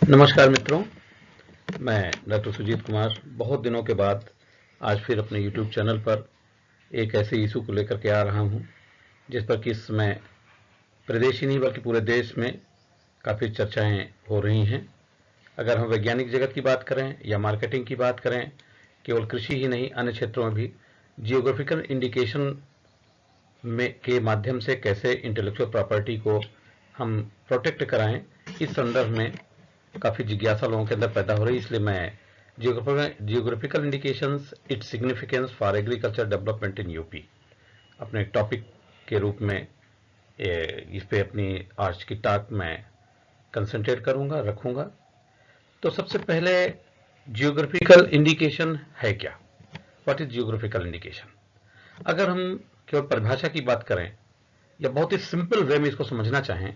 नमस्कार मित्रों, मैं डॉक्टर सुजीत कुमार बहुत दिनों के बाद आज फिर अपने YouTube चैनल पर एक ऐसे इशू को लेकर के आ रहा हूं जिस पर कि इस समय प्रदेश ही नहीं बल्कि पूरे देश में काफ़ी चर्चाएं हो रही हैं। अगर हम वैज्ञानिक जगत की बात करें या मार्केटिंग की बात करें, केवल कृषि ही नहीं अन्य क्षेत्रों में भी जियोग्राफिकल इंडिकेशन के माध्यम से कैसे इंटेलेक्चुअल प्रॉपर्टी को हम प्रोटेक्ट कराएं, इस संदर्भ में काफ़ी जिज्ञासा लोगों के अंदर पैदा हो रही है। इसलिए मैं geographical indications its significance for agriculture development in UP अपने टॉपिक के रूप में इस पे अपनी आज की टॉक में कंसंट्रेट करूंगा, रखूंगा। तो सबसे पहले जियोग्राफिकल इंडिकेशन है क्या? What is geographical indication? अगर हम केवल परिभाषा की बात करें या बहुत ही सिंपल वे में इसको समझना चाहें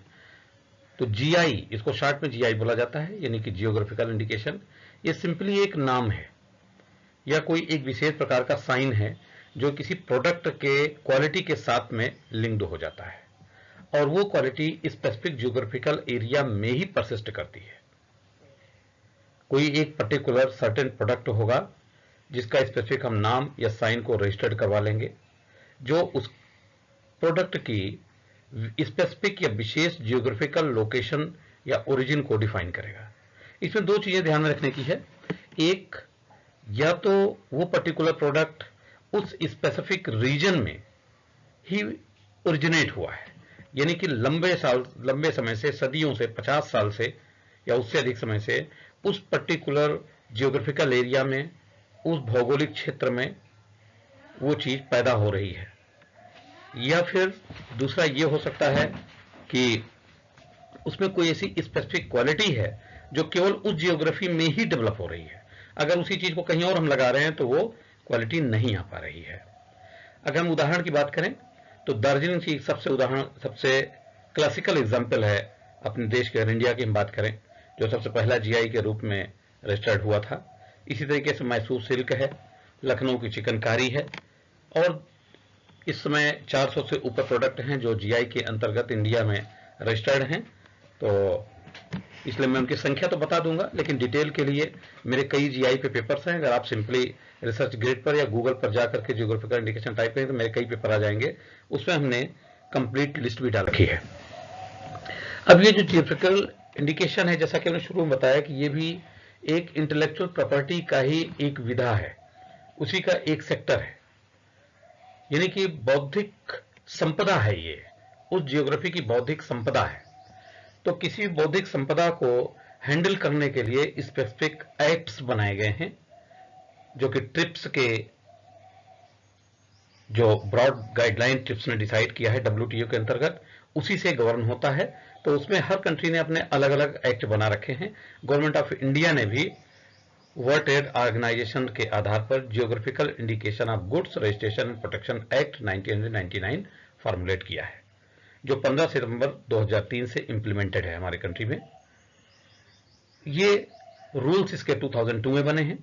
तो जीआई, इसको शॉर्ट में जीआई बोला जाता है, यानी कि जियोग्राफिकल इंडिकेशन। ये सिंपली एक नाम है या कोई एक विशेष प्रकार का साइन है जो किसी प्रोडक्ट के क्वालिटी के साथ में लिंक्ड हो जाता है और वो क्वालिटी स्पेसिफिक जियोग्राफिकल एरिया में ही परसिस्ट करती है। कोई एक पर्टिकुलर सर्टेन प्रोडक्ट होगा जिसका स्पेसिफिक हम नाम या साइन को रजिस्टर्ड करवा लेंगे जो उस प्रोडक्ट की स्पेसिफिक या विशेष जियोग्राफिकल लोकेशन या ओरिजिन को डिफाइन करेगा। इसमें दो चीजें ध्यान में रखने की है। एक, या तो वो पर्टिकुलर प्रोडक्ट उस स्पेसिफिक रीजन में ही ओरिजिनेट हुआ है, यानी कि लंबे समय से, सदियों से, 50 साल से या उससे अधिक समय से उस पर्टिकुलर जियोग्राफिकल एरिया में, उस भौगोलिक क्षेत्र में वो चीज पैदा हो रही है। या फिर दूसरा ये हो सकता है कि उसमें कोई ऐसी स्पेसिफिक क्वालिटी है जो केवल उस जियोग्राफी में ही डेवलप हो रही है। अगर उसी चीज को कहीं और हम लगा रहे हैं तो वो क्वालिटी नहीं आ पा रही है। अगर हम उदाहरण की बात करें तो दार्जिलिंग की सबसे क्लासिकल एग्जाम्पल है अपने देश के, इंडिया की हम बात करें, जो सबसे पहला जीआई के रूप में रजिस्टर्ड हुआ था। इसी तरीके से मैसूर सिल्क है, लखनऊ की चिकनकारी है और इस समय 400 से ऊपर प्रोडक्ट हैं जो जीआई के अंतर्गत इंडिया में रजिस्टर्ड हैं। तो इसलिए मैं उनकी संख्या तो बता दूंगा, लेकिन डिटेल के लिए मेरे कई जीआई पे पेपर्स हैं। अगर आप सिंपली रिसर्च ग्रिड पर या गूगल पर जाकर के जियोग्राफिकल इंडिकेशन टाइप करें तो मेरे कई पेपर आ जाएंगे। उसमें हमने कंप्लीट लिस्ट भी डाल रखी है। अब ये जो जियोग्राफिकल इंडिकेशन है, जैसा कि हमने शुरू में बताया कि ये भी एक इंटेलेक्चुअल प्रॉपर्टी का ही एक विधा है, उसी का एक सेक्टर है, यानी कि बौद्धिक संपदा है। ये उस जियोग्राफी की बौद्धिक संपदा है। तो किसी बौद्धिक संपदा को हैंडल करने के लिए स्पेसिफिक एक्ट्स बनाए गए हैं जो कि ट्रिप्स के जो ब्रॉड गाइडलाइन ट्रिप्स ने डिसाइड किया है डब्ल्यूटीओ के अंतर्गत, उसी से गवर्न होता है। तो उसमें हर कंट्री ने अपने अलग अलग एक्ट बना रखे हैं। गवर्नमेंट ऑफ इंडिया ने भी वर्ल्ड ट्रेड ऑर्गेनाइजेशन के आधार पर geographical indication of goods registration and protection act 1999 formulate किया है, जो 15 सितंबर 2003 से इंप्लीमेंटेड है हमारे कंट्री में। ये रूल्स इसके 2002 में बने हैं,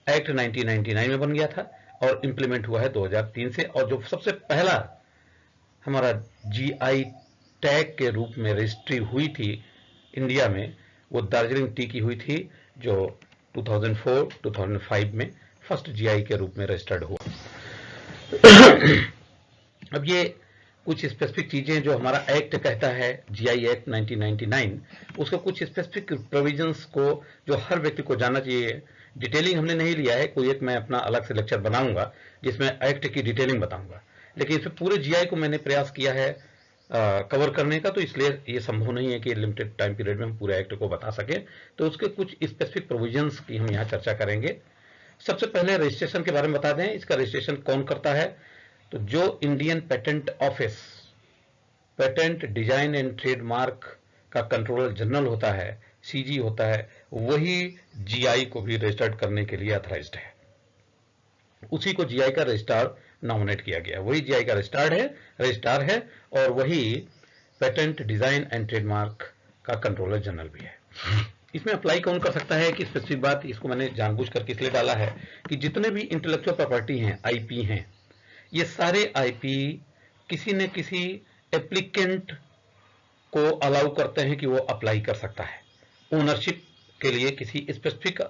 एक्ट 1999 में बन गया था और इंप्लीमेंट हुआ है 2003 से। और जो सबसे पहला हमारा जीआई टैग के रूप में रजिस्ट्री हुई थी इंडिया में, वो दार्जिलिंग टी की हुई थी, जो 2004-2005 में फर्स्ट जीआई के रूप में रजिस्टर्ड हुआ। अब ये कुछ स्पेसिफिक चीजें जो हमारा एक्ट कहता है, जीआई एक्ट 1999, उसको कुछ स्पेसिफिक प्रोविजंस को जो हर व्यक्ति को जानना चाहिए। डिटेलिंग हमने नहीं लिया है, कोई एक मैं अपना अलग से लेक्चर बनाऊंगा जिसमें एक्ट की डिटेलिंग बताऊंगा, लेकिन इसमें पूरे जीआई को मैंने प्रयास किया है कवर करने का, तो इसलिए ये संभव नहीं है कि लिमिटेड टाइम पीरियड में हम पूरे एक्ट को बता सकें। तो उसके कुछ स्पेसिफिक प्रोविजंस की हम यहाँ चर्चा करेंगे। सबसे पहले रजिस्ट्रेशन के बारे में बता दें। इसका रजिस्ट्रेशन कौन करता है? तो जो Indian patent office, patent design and trademark का कंट्रोलर जनरल होता है, सीजी होता है, वही जीआई को भी रजिस्टर्ड करने के लिए अथॉराइज्ड है। उसी को जीआई का रजिस्ट्रार नॉमिनेट किया गया, वही जीआई का रजिस्ट्रार है और वही पेटेंट डिजाइन एंड ट्रेडमार्क का कंट्रोलर जनरल भी है। इसमें अप्लाई कौन कर सकता है कि स्पेसिफिक बात, इसको मैंने जानबूझ करके इसलिए डाला है कि जितने भी इंटेलेक्चुअल प्रॉपर्टी हैं, आईपी हैं, ये सारे आईपी किसी न किसी एप्लीकेंट को अलाउ करते हैं कि वो अप्लाई कर सकता है। ओनरशिप के लिए किसी स्पेसिफिक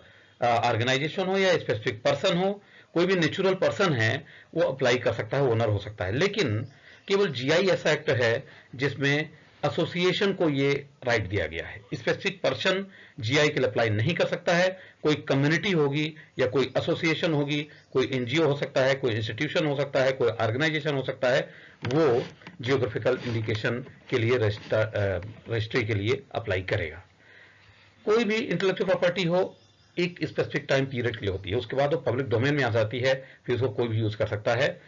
ऑर्गेनाइजेशन हो या स्पेसिफिक पर्सन हो, कोई भी नेचुरल पर्सन है वो अप्लाई कर सकता है, ओनर हो सकता है। लेकिन केवल जीआई ऐसा एक्ट है जिसमें एसोसिएशन को ये राइट दिया गया है। स्पेसिफिक पर्सन जीआई के लिए अप्लाई नहीं कर सकता है। कोई कम्युनिटी होगी या कोई एसोसिएशन होगी, कोई एनजीओ हो सकता है, कोई इंस्टीट्यूशन हो सकता है, कोई ऑर्गेनाइजेशन हो सकता है, वो जियोग्राफिकल इंडिकेशन के लिए रजिस्ट्री के लिए अप्लाई करेगा। कोई भी इंटेलेक्चुअल प्रॉपर्टी हो एक स्पेसिफिक टाइम पीरियड के लिए होती है, उसके बाद वो पब्लिक डोमेन में आ जाती है, फिर उसको कोई भी यूज कर सकता है।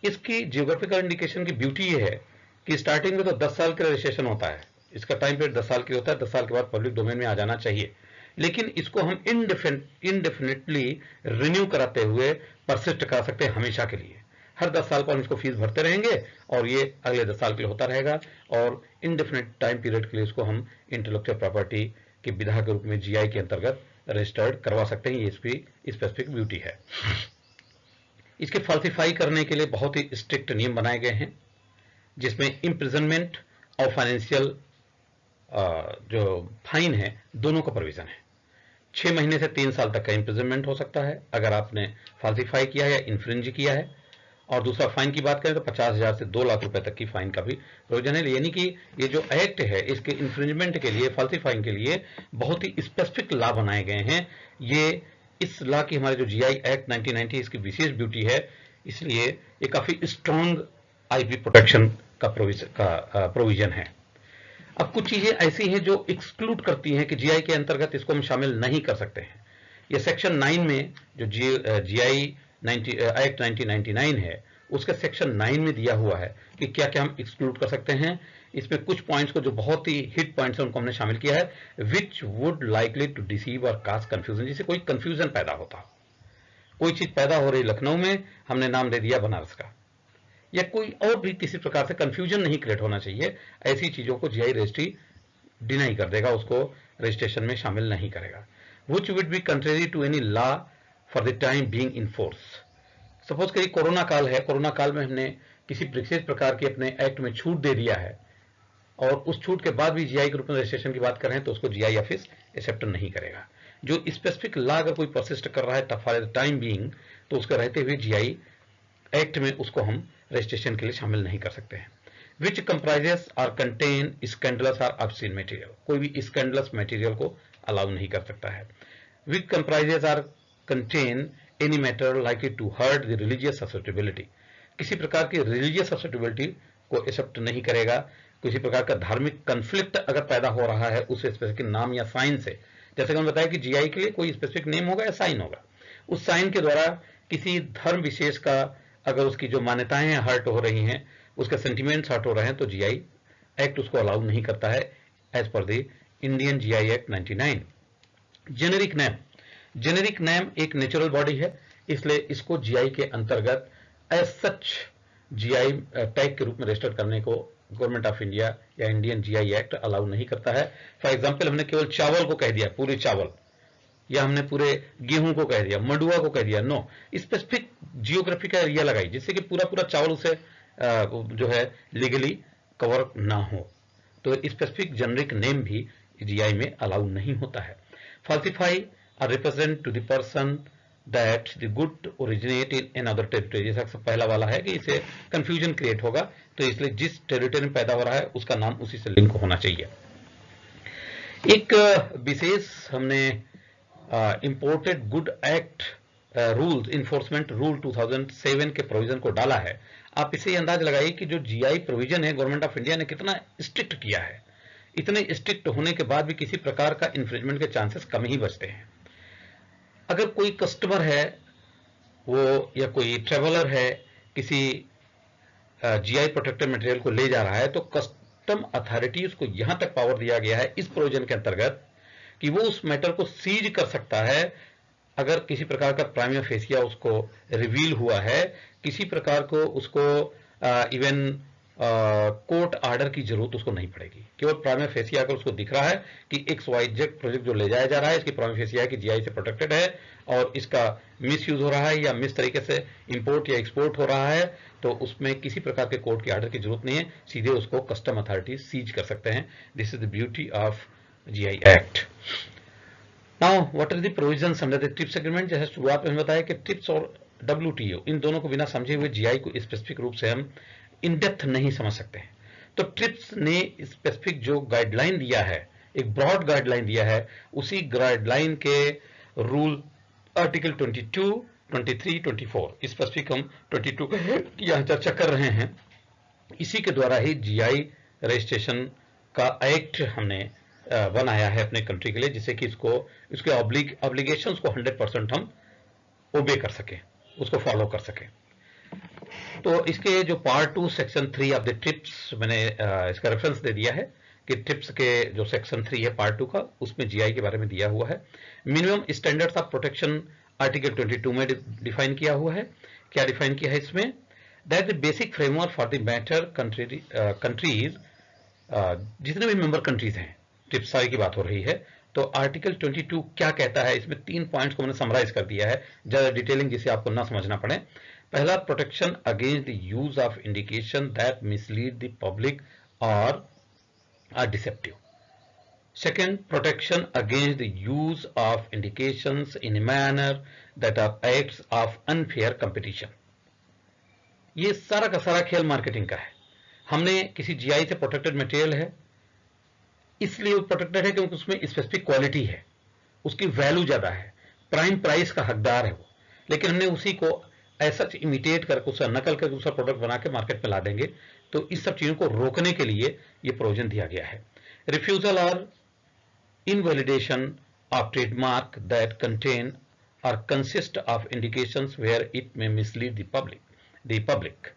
इसकी जियोग्राफिकल इंडिकेशन की ब्यूटी ये है कि स्टार्टिंग में तो 10 साल का रजिस्ट्रेशन होता है, इसका टाइम पीरियड 10 साल की होता है, 10 साल के बाद पब्लिक डोमेन में आ जाना चाहिए। लेकिन इसको हम इनडेफिनेटली रिन्यू कराते हुए परसिस्ट करा सकते हैं हमेशा के लिए। हर 10 साल पर हम इसको फीस भरते रहेंगे और ये अगले 10 साल के लिए होता रहेगा, और इनडेफिनेट टाइम पीरियड के लिए इसको हम इंटेलेक्चुअल प्रॉपर्टी की विधा के रूप में जीआई के अंतर्गत रजिस्टर्ड करवा सकते हैं। ये इसकी स्पेसिफिक ब्यूटी है। इसके फॉल्सिफाई करने के लिए बहुत ही स्ट्रिक्ट नियम बनाए गए हैं, जिसमें इम्प्रिजनमेंट और फाइनेंशियल जो फाइन है दोनों का प्रोविजन है। 6 महीने से 3 साल तक का इम्प्रिजनमेंट हो सकता है अगर आपने फॉल्सिफाई किया या इन्फ्रिंज किया है, और दूसरा फाइन की बात करें तो 50,000 से 2 लाख रुपए तक की फाइन का भी प्रोविजन है। यानी कि ये जो एक्ट है इसके इन्फ्रिंजमेंट के लिए, फॉल्सिफाइंग के लिए बहुत ही स्पेसिफिक लॉ बनाए गए हैं। ये इस लॉ की हमारे जो जीआई एक्ट 1990 इसकी विशेष ब्यूटी है, इसलिए ये काफी स्ट्रॉन्ग आईपी प्रोटेक्शन का प्रोविजन है। अब कुछ चीजें ऐसी हैं जो एक्सक्लूड करती हैं कि जीआई के अंतर्गत इसको हम शामिल नहीं कर सकते हैं। ये सेक्शन 9 में जो जीआई एक्ट 1999 है उसके सेक्शन 9 में दिया हुआ है कि क्या क्या हम एक्सक्लूड कर सकते हैं। इसमें कुछ पॉइंट्स को जो बहुत ही हिट पॉइंट्स हैं उनको हमने शामिल किया है। Which would likely to deceive or cause confusion, जिससे कोई कंफ्यूजन पैदा होता हो। कोई चीज पैदा हो रही लखनऊ में, हमने नाम दे दिया बनारस का, या कोई और भी किसी प्रकार से कंफ्यूजन नहीं क्रिएट होना चाहिए। ऐसी चीजों को जीआई रजिस्ट्री डिनाई कर देगा, उसको रजिस्ट्रेशन में शामिल नहीं करेगा। Which would be contrary to any law for the time being in force. Suppose करिए कोरोना काल है, कोरोना काल में हमने किसी विशेष प्रकार के अपने एक्ट में छूट दे दिया है, और उस छूट के बाद भी जीआई के रूप में रजिस्ट्रेशन की बात कर रहे हैं तो उसको जीआई ऑफिस एक्सेप्ट नहीं करेगा। जो स्पेसिफिक लॉ अगर कोई परसिस्ट कर रहा है फॉर द टाइम बीइंग, तो उसका रहते हुए जीआई एक्ट में उसको हम रजिस्ट्रेशन के लिए शामिल नहीं कर सकते हैं। Which comprises or contain scandalous or obscene material, कोई भी स्कैंडलस मटेरियल को अलाउ नहीं कर सकता है। Which comprises or contain any matter likely to hurt the religious susceptibility, किसी प्रकार की रिलीजियस ससेप्टेबिलिटी को एक्सेप्ट नहीं करेगा। किसी प्रकार का धार्मिक कंफ्लिक्ट अगर पैदा हो रहा है उस स्पेसिफिक नाम या साइन से, जैसे कि हमने बताया कि जीआई के लिए कोई स्पेसिफिक नेम होगा या साइन होगा, उस साइन के द्वारा किसी धर्म विशेष का अगर उसकी जो मान्यताएं हैं हर्ट हो रही हैं, उसके सेंटिमेंट्स हर्ट हो रहे हैं, तो जीआई एक्ट उसको अलाउ नहीं करता है as per the Indian GI act 99। Generic name, generic name एक नेचुरल बॉडी है, इसलिए इसको जीआई के अंतर्गत एज सच जीआई टैग के रूप में रजिस्टर करने को गवर्नमेंट ऑफ इंडिया या इंडियन जीआई एक्ट अलाउ नहीं करता है। फॉर एग्जांपल हमने केवल चावल को कह दिया पूरे चावल, या हमने पूरे गेहूं को कह दिया, मंडुआ को कह दिया, नो, स्पेसिफिक जियोग्राफी का एरिया लगाई जिससे कि पूरा पूरा चावल उसे जो है लीगली कवर ना हो, तो स्पेसिफिक जेनरिक नेम भी जीआई में अलाउ नहीं होता है। Falsify or represent to the person that the good originate in another territory, जैसा पहला वाला है कि इसे कंफ्यूजन क्रिएट होगा, तो इसलिए जिस टेरिटरी में पैदा हो रहा है उसका नाम उसी से लिंक होना चाहिए। एक विशेष हमने imported good act rules enforcement rule 2007 के प्रोविजन को डाला है। आप इसे अंदाज लगाइए कि जो जीआई प्रोविजन है गवर्नमेंट ऑफ इंडिया ने कितना स्ट्रिक्ट किया है। इतने स्ट्रिक्ट होने के बाद भी किसी प्रकार का इन्फ्रिंजमेंट के चांसेस कम ही बचते हैं। अगर कोई कस्टमर है वो या कोई ट्रेवलर है किसी जीआई प्रोटेक्टेड मटेरियल को ले जा रहा है, तो कस्टम अथॉरिटीज को यहां तक पावर दिया गया है इस प्रोविजन के अंतर्गत कि वो उस मैटर को सीज कर सकता है अगर किसी प्रकार का प्राइमा फेसिया उसको रिवील हुआ है, किसी प्रकार को उसको इवन कोर्ट ऑर्डर की जरूरत उसको नहीं पड़ेगी। केवल प्राइमा फेसिया अगर उसको दिख रहा है कि XYZ प्रोजेक्ट जो ले जाया जा रहा है इसकी प्राइमा फेसिया है कि जीआई से प्रोटेक्टेड है और इसका मिस यूज हो रहा है या मिस तरीके से इंपोर्ट या एक्सपोर्ट हो रहा है, तो उसमें किसी प्रकार के कोर्ट के ऑर्डर की जरूरत नहीं है, सीधे उसको कस्टम अथॉरिटी सीज कर सकते हैं। This is the beauty of GI act. Now what are the provisions under the TRIPS agreement? जैसे शुरुआत में बताया कि ट्रिप्स और WTO इन दोनों को बिना समझे हुए जीआई को स्पेसिफिक रूप से हम इन डेप्थ नहीं समझ सकते हैं। तो ट्रिप्स ने स्पेसिफिक जो गाइडलाइन दिया है, एक ब्रॉड गाइडलाइन दिया है, उसी गाइडलाइन के रूल आर्टिकल 22, 23, 24 स्पेसिफिक हम 22 यहाँ चर्चा कर रहे हैं। इसी के द्वारा ही जीआई रजिस्ट्रेशन का एक्ट हमने बनाया है अपने कंट्री के लिए, जिससे कि इसके ऑब्लिगेशंस को 100% हम ओबे कर सके, उसको फॉलो कर सके। तो इसके जो part 2 section 3 of the trips, मैंने इसका रेफरेंस दे दिया है कि ट्रिप्स के जो सेक्शन 3 है पार्ट 2 का, उसमें जीआई के बारे में दिया हुआ है। Minimum standards of protection article 22 में डिफाइन किया हुआ है। क्या डिफाइन किया है इसमें? That the basic framework for the matter countries, जितने भी मेंबर कंट्रीज हैं, ट्रिप्स की बात हो रही है, तो आर्टिकल 22 क्या कहता है, इसमें 3 पॉइंट्स को मैंने समराइज कर दिया है, ज्यादा डिटेलिंग जिसे आपको ना समझना पड़े। पहला, protection against the use of indication that mislead the public or are deceptive. Second, protection against the use of indications in a manner that are acts of unfair competition. ये सारा का सारा खेल मार्केटिंग का है। हमने किसी जीआई से प्रोटेक्टेड मटेरियल है, इसलिए वो प्रोटेक्टेड है क्योंकि उसमें स्पेसिफिक क्वालिटी है, उसकी वैल्यू ज्यादा है, प्राइम प्राइस का हकदार है वो, लेकिन हमने उसी को ऐसा इमिटेट करके, उसका नकल करके दूसरा प्रोडक्ट बना के मार्केट में ला देंगे। तो इस सब चीजों को रोकने के लिए ये प्रोविजन दिया गया है। Refusal or invalidation of trademark that contain or consist of indications where it may mislead the public.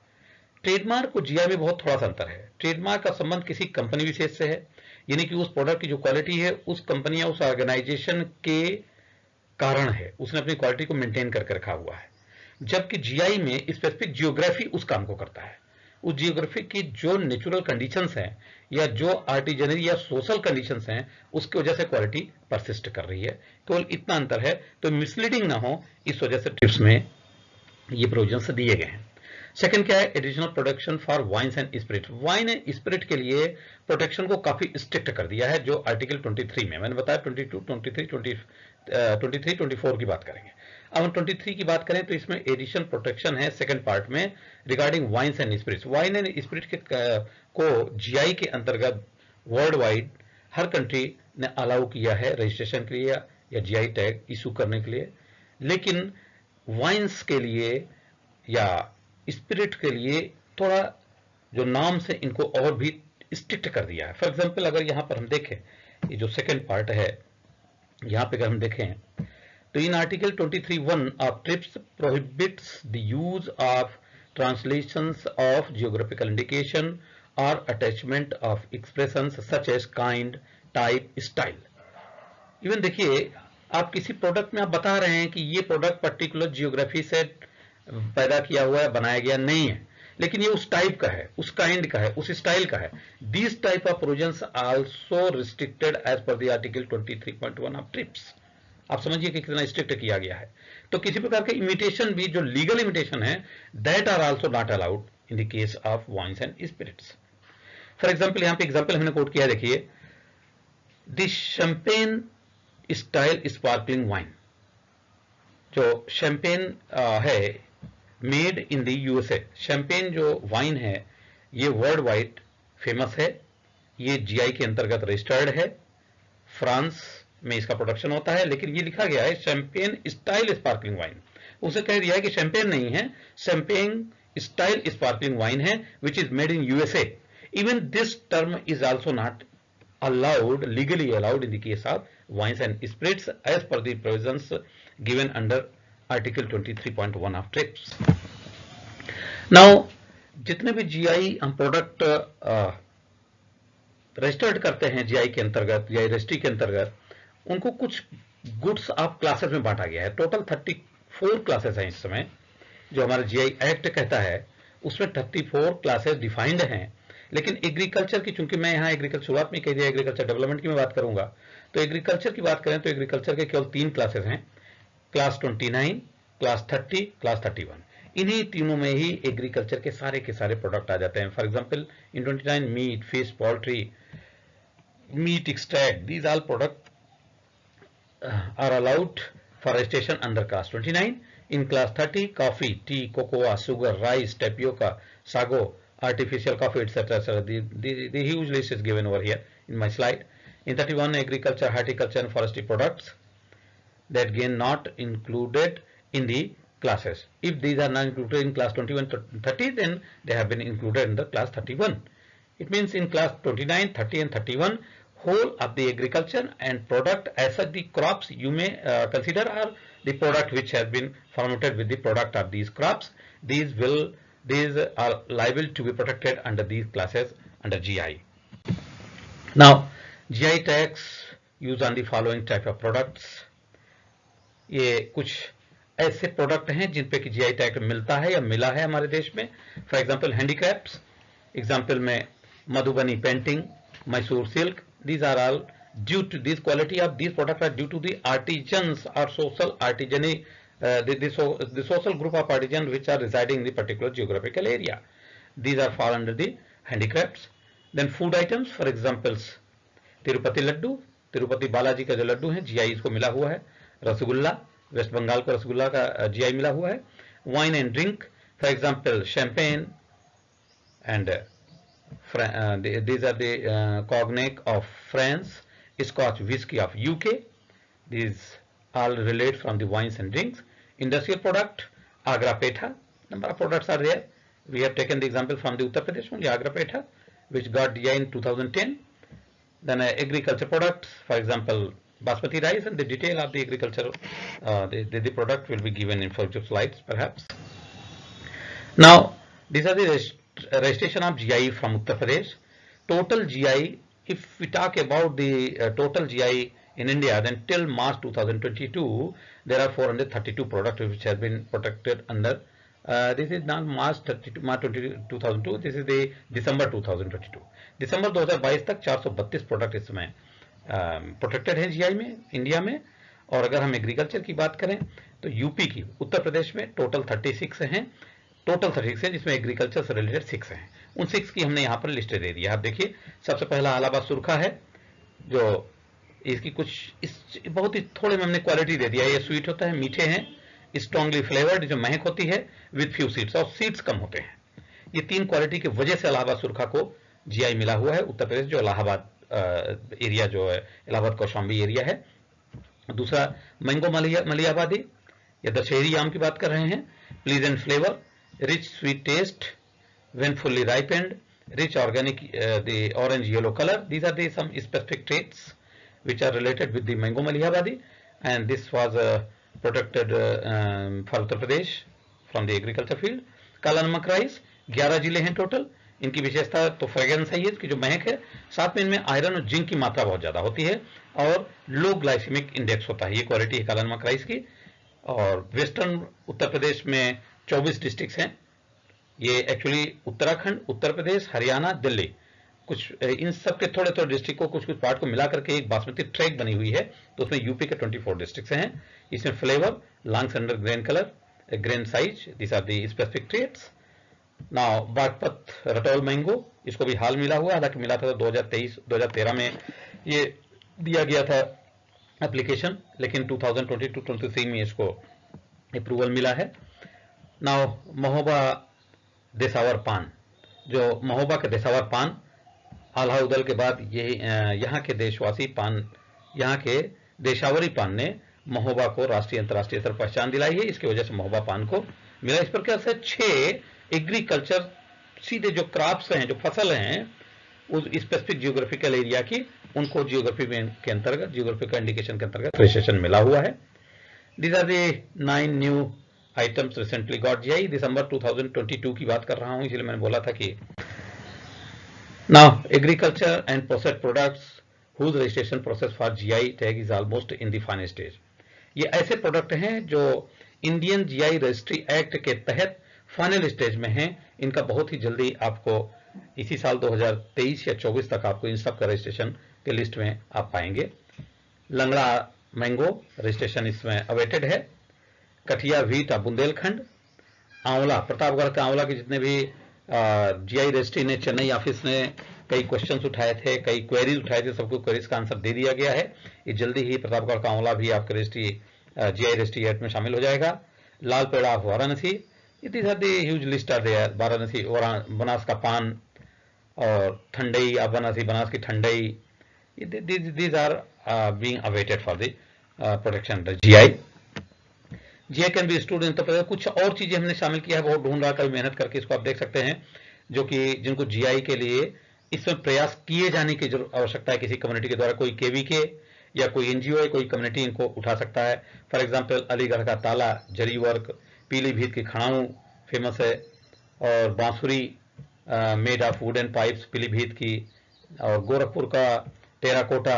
Trademark और जीआई में बहुत थोड़ा सा अंतर है। ट्रेडमार्क का संबंध किसी कंपनी विशेष से है, यानी कि उस प्रोडक्ट की जो क्वालिटी है उस कंपनी या उस ऑर्गेनाइजेशन के कारण है, उसने अपनी क्वालिटी को मेंटेन करके रखा हुआ है। जबकि जीआई में स्पेसिफिक जियोग्राफी उस काम को करता है, उस जियोग्राफी की जो नेचुरल कंडीशंस हैं या जो आर्टिजनरी या सोशल कंडीशंस हैं, उसकी वजह से क्वालिटी परसिस्ट कर रही है। केवल इतना अंतर है, तो मिसलीडिंग ना हो इस वजह से ट्रिप्स में ये प्रोविजंस दिए गए हैं। सेकंड क्या है? Additional protection for wines and spirit. Wine and spirit के लिए प्रोटेक्शन को काफी स्ट्रिक्ट कर दिया है, जो आर्टिकल 23 में, मैंने बताया 22, 23, 24 की बात करेंगे। अब हम 23 की बात करें तो इसमें एडिशनल प्रोटेक्शन है सेकंड पार्ट में regarding wines and spirits. Wine and spirit को जीआई के अंतर्गत वर्ल्ड वाइड हर कंट्री ने अलाउ किया है रजिस्ट्रेशन के लिए या जीआई टैग इशू करने के लिए, लेकिन वाइन्स के लिए या स्पिरिट के लिए थोड़ा जो नाम से इनको और भी स्ट्रिक्ट कर दिया है। फॉर एग्जांपल अगर यहां पर हम देखें, ये जो सेकंड पार्ट है, यहां पे अगर हम देखें तो in article 23(1) of TRIPS prohibits the use of translations of geographical indication or attachment of expressions such as kind, type, style. Even देखिए, आप किसी प्रोडक्ट में आप बता रहे हैं कि ये प्रोडक्ट पर्टिकुलर जियोग्राफी से पैदा किया हुआ है, बनाया गया नहीं है, लेकिन ये उस टाइप का है, उस काइंड का है, उस स्टाइल का है। This type of provisions also restricted as per the article 23.1 of TRIPS. आप समझिए कि कितना स्ट्रिक्ट किया गया है। तो किसी प्रकार के इमिटेशन भी, जो लीगल इमिटेशन है, that are also not allowed in the case of wines and spirits. For example, यहां पे एग्जाम्पल हमने कोट किया, देखिए, the champagne style sparkling wine. जो शैंपेन है made in the USA, champagne जो वाइन है ये वर्ल्ड वाइड फेमस है, ये जीआई के अंतर्गत रजिस्टर्ड है, फ्रांस में इसका प्रोडक्शन होता है, लेकिन ये लिखा गया है शैंपेन स्टाइल स्पार्कलिंग वाइन। उसे कह दिया है कि शैंपेन नहीं है, शैंपेन स्टाइल स्पार्कलिंग वाइन है which is made in USA. Even this term is also not allowed, legally allowed in the case of wines and spirits as per the provisions given under article 23.1 of TRIPS. Now, जितने भी GI हम product registered करते हैं GI के अंतर्गत या registry के अंतर्गत, उनको कुछ गुड्स ऑफ क्लासेस में बांटा गया है। टोटल 34 क्लासेस हैं इस समय, जो हमारा जीआई एक्ट कहता है उसमें 34 क्लासेस डिफाइंड हैं। लेकिन एग्रीकल्चर की, चूंकि मैं यहाँ एग्रीकल्चर शुरुआत में कह दिया एग्रीकल्चर डेवलपमेंट की मैं बात करूंगा, तो एग्रीकल्चर की बात करें तो एग्रीकल्चर के केवल 3 क्लासेस हैं, क्लास 29, क्लास 30, क्लास 31। इन्हीं तीनों में ही एग्रीकल्चर के सारे प्रोडक्ट आ जाते हैं। For example in 29 meat, fish, poultry, meat extract, these all product are allowed for registration under class 29. In class 30, coffee, tea, cocoa, sugar, rice, tapioca, sago, artificial coffee, etc. etc. The huge list is given over here in my slide. In 31, agriculture, horticulture and forestry products that again not included in the classes. If these are not included in class 21 to 30, then they have been included in the class 31. It means in class 29, 30 and 31, whole of the agriculture and product as such the crops you may consider are the product which has been fermented with the product of these crops. These are liable to be protected under these classes under GI. Now GI tags used on the following type of products. ये कुछ ऐसे product हैं जिन पे कि GI tag मिलता है या मिला है हमारे देश में. फॉर एग्जांपल हैंडीक्राफ्ट्स, एग्जांपल में Madhubani painting, Mysore silk. These are all due to this quality of these products are due to the artisans or social artisani, the social group of artisans which are residing in the particular geographical area. These are fall under the handicrafts. Then food items, for examples Tirupati laddu, Tirupati Balaji का जो लड्डू है GI इसको मिला हुआ है. Rasgulla, waste Bengal को रसगुल्ला का GI मिला हुआ है. Wine and drink, for example champagne and these are the cognac of France, Scotch whisky of UK. These all relate from the wines and drinks. Industrial product, Agra Petha. Number of products are there. We have taken the example from the Uttar Pradesh only, Agra Petha, which got GI in 2010. Then agriculture products, for example, basmati rice, and the detail of the agriculture, the product will be given in future slides perhaps. Now, these are the registration of GI from Uttar Pradesh. Total GI, if we talk about the total GI in India, then till March 2022, there are 432 products which have been protected under. This is not March 2002, this is the December 2022. दिसंबर 2022 तक 432 product इसमें protected है GI में India में. और अगर हम agriculture की बात करें तो यूपी की, उत्तर प्रदेश में टोटल 36 हैं. टोटल 36 है जिसमें एग्रीकल्चर से रिलेटेड 6 हैं. उन 6 की हमने यहाँ पर लिस्ट दे दी है. आप देखिए, सबसे पहला अलाहाबाद सुरखा है, जो इसकी कुछ बहुत ही थोड़े में हमने क्वालिटी दे दिया है. ये स्वीट होता है, मीठे हैं, स्ट्रांगली फ्लेवर्ड, जो महक होती है, विद फ्यू सीड्स, और सीड्स कम होते हैं. ये 3 क्वालिटी की वजह से अलाहाबाद सुरखा को जीआई मिला हुआ है. उत्तर प्रदेश जो इलाहाबाद एरिया जो है, इलाहाबाद कौशाम्बी एरिया है. दूसरा मैंगो मलियाबादी या दशहरी आम की बात कर रहे हैं. Pleasant flavour, rich sweet taste when fully ripened, rich organic the orange yellow color. These are the some specific traits which are related with the mango malihabadi, and this was protected for Uttar Pradesh from the agriculture field. काला नमक rice, 11 जिले हैं total. इनकी विशेषता तो fragrance है, इसकी जो महक है, साथ में इनमें आयरन और जिंक की मात्रा बहुत ज्यादा होती है और लो ग्लाइसेमिक इंडेक्स होता है. ये क्वालिटी है काला नमक राइस की. और वेस्टर्न उत्तर प्रदेश में 24 डिस्ट्रिक्ट्स हैं. ये एक्चुअली उत्तराखंड, उत्तर प्रदेश, हरियाणा, दिल्ली, कुछ इन सब के थोड़े थोड़े डिस्ट्रिक्ट को, कुछ कुछ पार्ट को मिला करके एक बासमती ट्रैक बनी हुई है. तो उसमें यूपी के 24 डिस्ट्रिक्ट्स हैं. इसमें flavour, long under grain colour, grain size, this are the specific traits. Now Baghpat Rataul mango, इसको भी हाल मिला हुआ, हालांकि मिला था 2013 में ये दिया गया था एप्लीकेशन, लेकिन 2022-23 में इसको अप्रूवल मिला है. नाउ महोबा देसावर पान, जो महोबा के देसावर पान, आल्हा उदल के बाद ये यहाँ के देशवासी पान, यहाँ के देशावरी पान ने महोबा को राष्ट्रीय अंतर्राष्ट्रीय स्तर पहचान दिलाई है. इसकी वजह से महोबा पान को मिला. इस प्रकार से 6 एग्रीकल्चर सीधे जो क्रॉप्स हैं, जो फसल हैं उस स्पेसिफिक जियोग्राफिकल एरिया की, उनको जियोग्राफी के अंतर्गत, जियोग्राफिकल इंडिकेशन के अंतर्गत रजिस्ट्रेशन मिला हुआ है. These are the 9 new items recently got GI. दिसंबर 2022 की बात कर रहा हूं, इसलिए मैंने बोला था कि now agriculture and processed products whose registration process for GI tag is almost in the final stage. ये ऐसे प्रोडक्ट हैं जो इंडियन जीआई रजिस्ट्री एक्ट के तहत फाइनल स्टेज में हैं. इनका बहुत ही जल्दी आपको इसी साल 2023 या 24 तक आपको इन सब का रजिस्ट्रेशन के लिस्ट में आप पाएंगे. लंगड़ा मैंगो रजिस्ट्रेशन इसमें अवेटेड है. कठिया व्हीट बुंदेलखंड, आंवला, प्रतापगढ़ का आंवला के जितने भी जीआई रजिस्ट्री ने, चेन्नई ऑफिस ने कई क्वेश्चंस उठाए थे, कई क्वेरीज उठाए थे, सबको क्वेरीज का आंसर दे दिया गया है। ये जल्दी ही प्रतापगढ़ का आंवला भी आपके रजिस्ट्री जीआई रजिस्ट्री एक्ट में शामिल हो जाएगा। Lal Peda of Varanasi, it is the huge list are there. Varanasi, Banaras का पान, और ठंडई ऑफ बनारसी, बनास की ठंडई, these are being awaited for the protection under GI. GI can be stored in the, कुछ और चीजें हमने शामिल किया है, बहुत ढूंढ रहा, कभी मेहनत करके इसको आप देख सकते हैं, जो कि जिनको GI के लिए इसमें प्रयास किए जाने की आवश्यकता है किसी कम्युनिटी के द्वारा। कोई KVK या कोई NGO है, कोई कम्युनिटी इनको उठा सकता है। फॉर एग्जाम्पल अलीगढ़ का ताला जरी वर्क, पीलीभीत की खड़ाऊ फेमस है, और बांसुरी made of wooden pipes Pilibhit की, और गोरखपुर का टेराकोटा,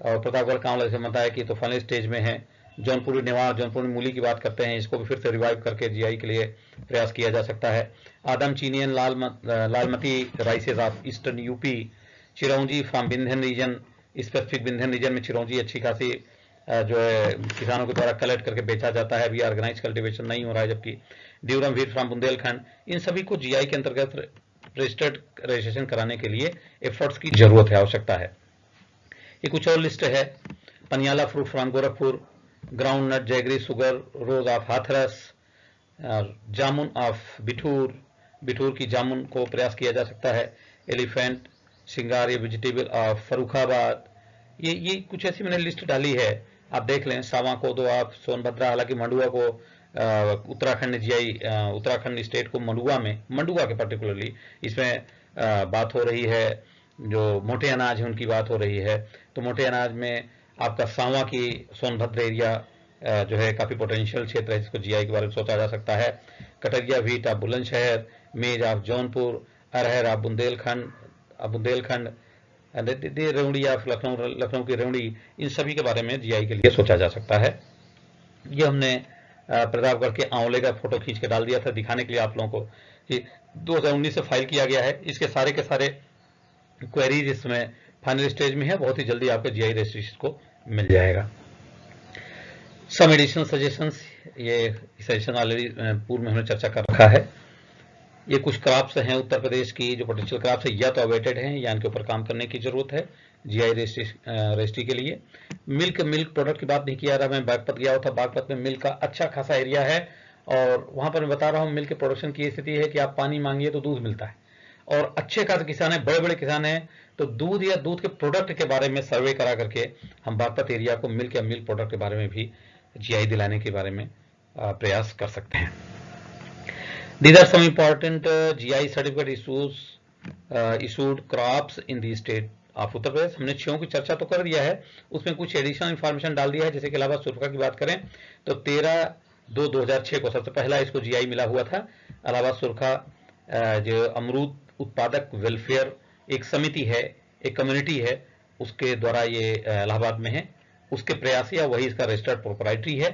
और प्रतापगढ़ का आंवला से बनता है कि तो फाइनल स्टेज में है। जौनपुरी नेवार, जौनपुरी मूली की बात करते हैं, इसको भी फिर से रिवाइव करके GI के लिए प्रयास किया जा सकता है। आदम चीनियन Lalmati rices of eastern UP, chironji from Vindhyan region, specific Vindhyan region में चिरौंजी अच्छी खासी जो है किसानों के द्वारा कलेक्ट करके बेचा जाता है, अभी ऑर्गेनाइज कल्टीवेशन नहीं हो रहा है। जबकि ड्यूरम व्हीट फ्रॉम बुंदेलखंड, इन सभी को GI के अंतर्गत रजिस्ट्रेशन कराने के लिए एफर्ट्स की जरूरत है, आवश्यकता है। ये कुछ और लिस्ट है। Paniala fruit from Gorakhpur, groundnut jaggery sugar rose of Hathras, jamun of Bithoor, Bithoor की जामुन को प्रयास किया जा सकता है। एलिफेंट सिंगार, ये वेजिटेबल ऑफ फरुखाबाद, ये कुछ ऐसी मैंने लिस्ट डाली है, आप देख लें। सावा कोदो ऑफ सोनभद्रा, हालांकि मंडुआ को उत्तराखंड ने GI, उत्तराखंड स्टेट को मंडुआ के पर्टिकुलरली इसमें बात हो रही है। जो मोटे अनाज है उनकी बात हो रही है, तो मोटे अनाज में आपका सांवा की सोनभद्र एरिया जो है काफी पोटेंशियल क्षेत्र है, जिसको GI के बारे में सोचा जा सकता है। कटरिया व्हीट ऑफ बुलंदशहर, मेज of Jaunpur, arhar of Bundelkhand, रेवड़ी ऑफ लखनऊ की रेवड़ी, इन सभी के बारे में GI के लिए सोचा जा सकता है। ये हमने प्रतापगढ़ के आंवले का फोटो खींच के डाल दिया था दिखाने के लिए आप लोगों को कि 2019 से फाइल किया गया है। इसके सारे के सारे क्वेरीज इसमें फाइनल स्टेज में है, बहुत ही जल्दी आपके GI रजिस्ट्रेशन को मिल जाएगा। सम एडिशनल सजेशंस, ये सजेशन ऑलरेडी पूर्व में हमने चर्चा कर रखा है। ये कुछ क्रॉप्स हैं उत्तर प्रदेश की जो पोटेंशियल क्रॉप्स है, या तो अवेटेड हैं या इनके ऊपर काम करने की जरूरत है GI रजिस्ट्री के लिए। मिल्क प्रोडक्ट की बात नहीं किया रहा, मैं बागपत गया था, बागपत में मिल्क का अच्छा खासा एरिया है, और वहां पर मैं बता रहा हूँ मिल्क के प्रोडक्शन की स्थिति है कि आप पानी मांगिए तो दूध मिलता है, और अच्छे खासे किसान है, बड़े बड़े किसान हैं, तो दूध या दूध के प्रोडक्ट के बारे में सर्वे करा करके हम बागपत एरिया को मिल्क या मिल्क प्रोडक्ट के बारे में भी GI दिलाने के बारे में प्रयास कर सकते हैं। These are some important GI certificate issued crops in the state of Uttar Pradesh. हमने 6 की चर्चा तो कर दिया है, उसमें कुछ एडिशनल इंफॉर्मेशन डाल दिया है। जैसे कि इलाहाबाद सुरखा की बात करें तो 13/2/2006 को सबसे पहला इसको GI मिला हुआ था। इलाहाबाद सुरखा जो अमरूद उत्पादक वेलफेयर एक समिति है, एक कम्युनिटी है, उसके द्वारा ये इलाहाबाद में है, उसके प्रयास या वही इसका रजिस्टर्ड प्रोपराइटरी है।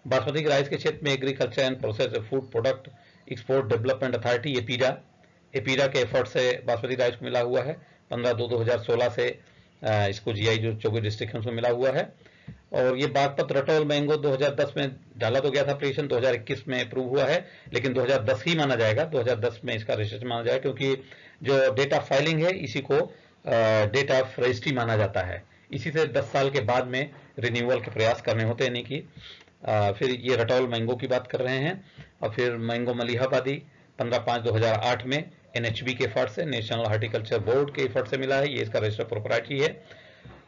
बासमती राइस के क्षेत्र में agriculture and process food product export development authority APEDA के एफर्ट से बासमती राइस को मिला हुआ है। 15/2/2016 से इसको GI जो 24 डिस्ट्रिक्ट है उसमें मिला हुआ है। और ये बागपत रटौल मैंगो 2010 में डाला तो गया था एप्लीकेशन, 2021 में अप्रूव हुआ है, लेकिन 2010 ही माना जाएगा, 2010 में इसका रजिस्ट्रेशन माना जाएगा, क्योंकि जो डेट ऑफ फाइलिंग है इसी को डेट ऑफ रजिस्ट्री माना जाता है। इसी से 10 साल के बाद में रिन्यूअल के प्रयास करने होते हैं, यानी कि फिर ये रटौल मैंगो की बात कर रहे हैं। और फिर मैंगो मलिहाबादी 15/5/2008 में NHB के एफर्ट से, नेशनल हॉर्टिकल्चर बोर्ड के एफर्ट से मिला है, ये इसका रजिस्टर्ड प्रोपराइटरी है।